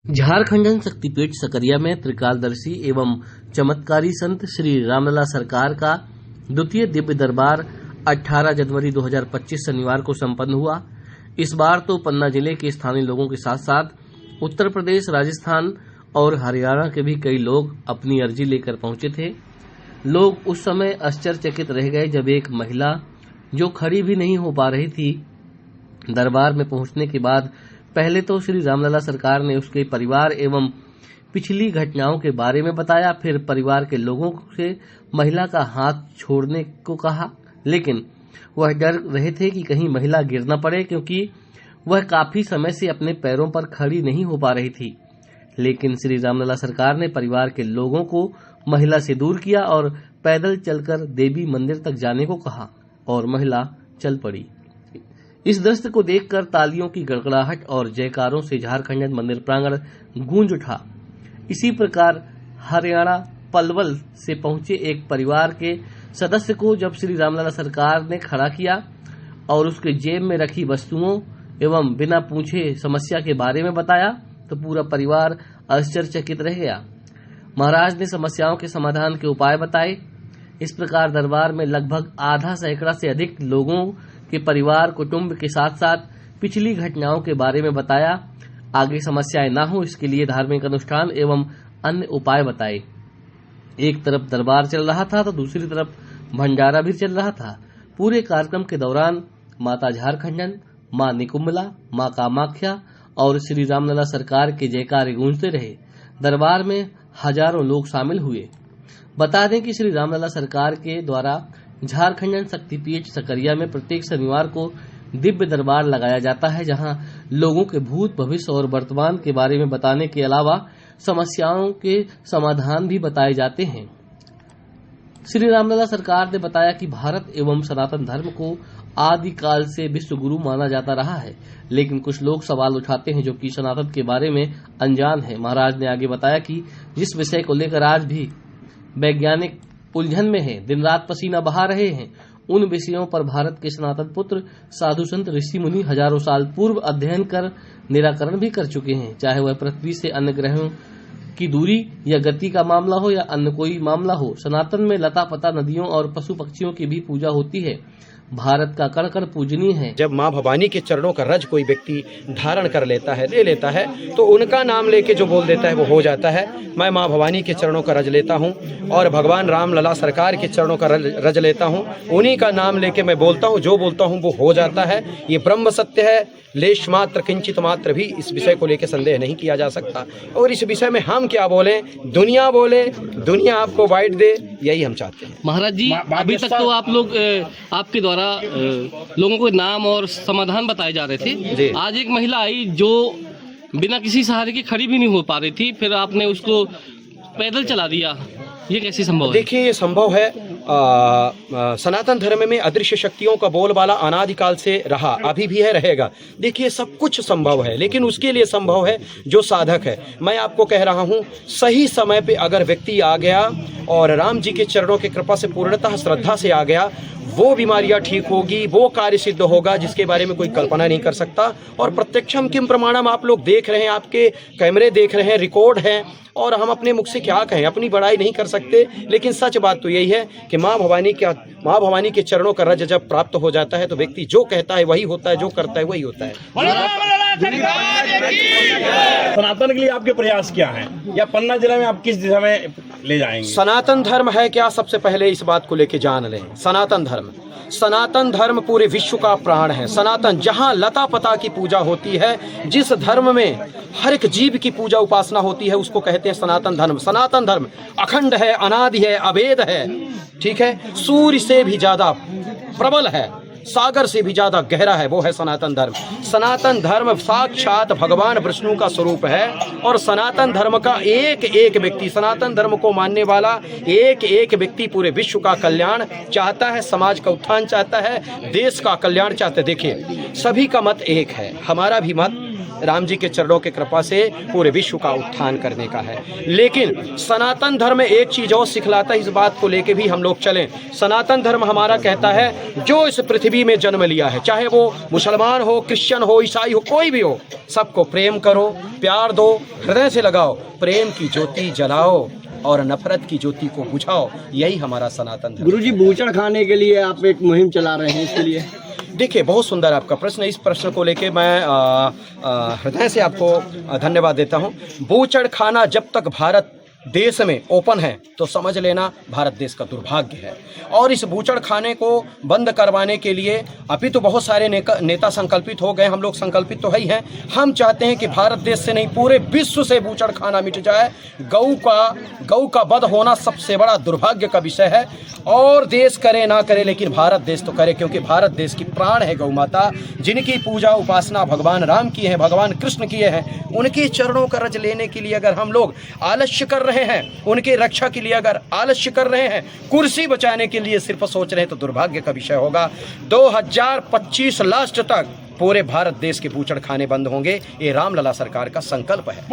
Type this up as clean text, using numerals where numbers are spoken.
झारखंड शक्तिपीठ सकरिया में त्रिकालदर्शी एवं चमत्कारी संत श्री रामलला सरकार का द्वितीय दिव्य दरबार 18 जनवरी 2025 शनिवार को संपन्न हुआ। इस बार तो पन्ना जिले के स्थानीय लोगों के साथ साथ उत्तर प्रदेश, राजस्थान और हरियाणा के भी कई लोग अपनी अर्जी लेकर पहुंचे थे। लोग उस समय आश्चर्यचकित रह गए जब एक महिला जो खड़ी भी नहीं हो पा रही थी, दरबार में पहुंचने के बाद पहले तो श्री रामलला सरकार ने उसके परिवार एवं पिछली घटनाओं के बारे में बताया। फिर परिवार के लोगों से महिला का हाथ छोड़ने को कहा, लेकिन वह डर रहे थे कि कहीं महिला गिर न पड़े, क्योंकि वह काफी समय से अपने पैरों पर खड़ी नहीं हो पा रही थी। लेकिन श्री रामलला सरकार ने परिवार के लोगों को महिला से दूर किया और पैदल चलकर देवी मंदिर तक जाने को कहा और महिला चल पड़ी। इस दृश्य को देखकर तालियों की गड़गड़ाहट और जयकारों से झारखंड मंदिर प्रांगण गूंज उठा। इसी प्रकार हरियाणा पलवल से पहुंचे एक परिवार के सदस्य को जब श्री रामलला सरकार ने खड़ा किया और उसके जेब में रखी वस्तुओं एवं बिना पूछे समस्या के बारे में बताया तो पूरा परिवार आश्चर्यचकित रह गया। महाराज ने समस्याओं के समाधान के उपाय बताए। इस प्रकार दरबार में लगभग आधा सैकड़ा से अधिक लोगों के परिवार कुटुंब के साथ साथ पिछली घटनाओं के बारे में बताया। आगे समस्याएं न हो इसके लिए धार्मिक अनुष्ठान एवं अन्य उपाय बताए। एक तरफ दरबार चल रहा था तो दूसरी तरफ भंडारा भी चल रहा था। पूरे कार्यक्रम के दौरान माता झारखंडन, मां निकुंबला, मां कामाख्या और श्री रामलला सरकार के जयकारे गूंजते रहे। दरबार में हजारों लोग शामिल हुए। बता दें कि श्री रामलला सरकार के द्वारा झारखंड शक्तिपीठ सकरिया में प्रत्येक शनिवार को दिव्य दरबार लगाया जाता है, जहां लोगों के भूत, भविष्य और वर्तमान के बारे में बताने के अलावा समस्याओं के समाधान भी बताए जाते हैं। श्री रामलला सरकार ने बताया कि भारत एवं सनातन धर्म को आदिकाल से विश्व गुरु माना जाता रहा है, लेकिन कुछ लोग सवाल उठाते हैं जो कि सनातन के बारे में अनजान है। महाराज ने आगे बताया कि जिस विषय को लेकर आज भी वैज्ञानिक उलझन में है, दिन रात पसीना बहा रहे हैं, उन विषयों पर भारत के सनातन पुत्र साधु संत ऋषि मुनि हजारों साल पूर्व अध्ययन कर निराकरण भी कर चुके हैं। चाहे वह पृथ्वी से अन्य ग्रहों की दूरी या गति का मामला हो या अन्य कोई मामला हो, सनातन में लता पता, नदियों और पशु पक्षियों की भी पूजा होती है। भारत का कण कण पूजनीय है। जब माँ भवानी के चरणों का रज कोई व्यक्ति धारण कर लेता है, ले लेता है, तो उनका नाम लेके जो बोल देता है वो हो जाता है। मैं माँ भवानी के चरणों का रज लेता हूँ और भगवान रामलला सरकार के चरणों का रज लेता हूँ, उन्हीं का नाम लेके मैं बोलता हूँ, जो बोलता हूँ वो हो जाता है। ये ब्रह्म सत्य है, लेश मात्र किंचित मात्र भी इस विषय को लेकर संदेह नहीं किया जा सकता। और इस विषय में हम क्या बोले, दुनिया बोले, दुनिया आपको वाइट दे, यही हम चाहते हैं। महाराज जी, अभी तक तो आप लोग आपके द्वारा लोगों को नाम और समाधान बताए जा रहे थे। आज एक महिला आई जो बिना किसी सहारे की खड़ी भी नहीं हो पा रही थी, फिर आपने उसको पैदल चला दिया, ये कैसे संभव है? देखिए, ये संभव है। सनातन धर्म में अदृश्य शक्तियों का बोलबाला अनादिकाल से रहा, अभी भी है, रहेगा। देखिए, सब कुछ संभव है, लेकिन उसके लिए संभव है जो साधक है। मैं आपको कह रहा हूँ, सही समय पे अगर व्यक्ति आ गया और राम जी के चरणों की कृपा से पूर्णतः श्रद्धा से आ गया, वो बीमारियां ठीक होगी, वो कार्य सिद्ध होगा जिसके बारे में कोई कल्पना नहीं कर सकता। और प्रत्यक्षम किम प्रमाणम आप लोग देख रहे हैं, आपके कैमरे देख रहे हैं, रिकॉर्ड है, और हम अपने मुख से क्या कहें, अपनी बड़ाई नहीं कर सकते। लेकिन सच बात तो यही है कि माँ भवानी के चरणों का रज जब प्राप्त हो जाता है तो व्यक्ति जो कहता है वही होता है, जो करता है वही होता है। सनातन के लिए आपके प्रयास क्या हैं, या पन्ना जिले में आप किस दिशा में ले जाएंगे? सनातन धर्म है क्या, सबसे पहले इस बात को लेके जान लें। सनातन धर्म पूरे विश्व का प्राण है। सनातन, जहाँ लता पता की पूजा होती है, जिस धर्म में हर एक जीव की पूजा उपासना होती है, उसको कहते हैं सनातन धर्म। सनातन धर्म अखंड है, अनादि है, अभेद है, ठीक है, सूर्य से भी ज्यादा प्रबल है, सागर से भी ज्यादा गहरा है, वो है सनातन धर्म। सनातन धर्म साक्षात भगवान विष्णु का स्वरूप है। और सनातन धर्म का एक एक व्यक्ति, सनातन धर्म को मानने वाला एक एक व्यक्ति पूरे विश्व का कल्याण चाहता है, समाज का उत्थान चाहता है, देश का कल्याण चाहता है। देखिए, सभी का मत एक है, हमारा भी मत राम जी के चरणों की कृपा से पूरे विश्व का उत्थान करने का है। लेकिन सनातन धर्म एक चीज और सिखलाता है, इस बात को लेके भी हम लोग चलें। सनातन धर्म हमारा कहता है जो इस पृथ्वी में जन्म लिया है, चाहे वो मुसलमान हो, क्रिश्चियन हो, ईसाई हो, कोई भी हो, सबको प्रेम करो, प्यार दो, हृदय से लगाओ, प्रेम की ज्योति जलाओ और नफरत की ज्योति को बुझाओ। यही हमारा सनातन धर्म। गुरुजी, बूचड़ खाने के लिए आप एक मुहिम चला रहे हैं, इसके लिए देखिए, बहुत सुंदर आपका प्रश्न। इस प्रश्न को लेके मैं हृदय से आपको धन्यवाद देता हूं। बूचड़ खाना जब तक भारत देश में ओपन है तो समझ लेना भारत देश का दुर्भाग्य है। और इस बूचड़ खाने को बंद करवाने के लिए अभी तो बहुत सारे नेता संकल्पित हो गए, हम लोग संकल्पित तो है ही हैं। हम चाहते हैं कि भारत देश से नहीं, पूरे विश्व से बूचड़ खाना मिट जाए। गऊ का वध होना सबसे बड़ा दुर्भाग्य का विषय है। और देश करे ना करे, लेकिन भारत देश तो करे, क्योंकि भारत देश की प्राण है गौ माता, जिनकी पूजा उपासना भगवान राम की है, भगवान कृष्ण किए हैं। उनके चरणों का रज लेने के लिए अगर हम लोग आलस्य कर रहे हैं, उनके रक्षा के लिए अगर आलस्य कर रहे हैं, कुर्सी बचाने के लिए सिर्फ सोच रहे हैं, तो दुर्भाग्य का विषय होगा। 2025 लास्ट तक पूरे भारत देश के बूचड़ खाने बंद होंगे। ये रामलला सरकार का संकल्प है।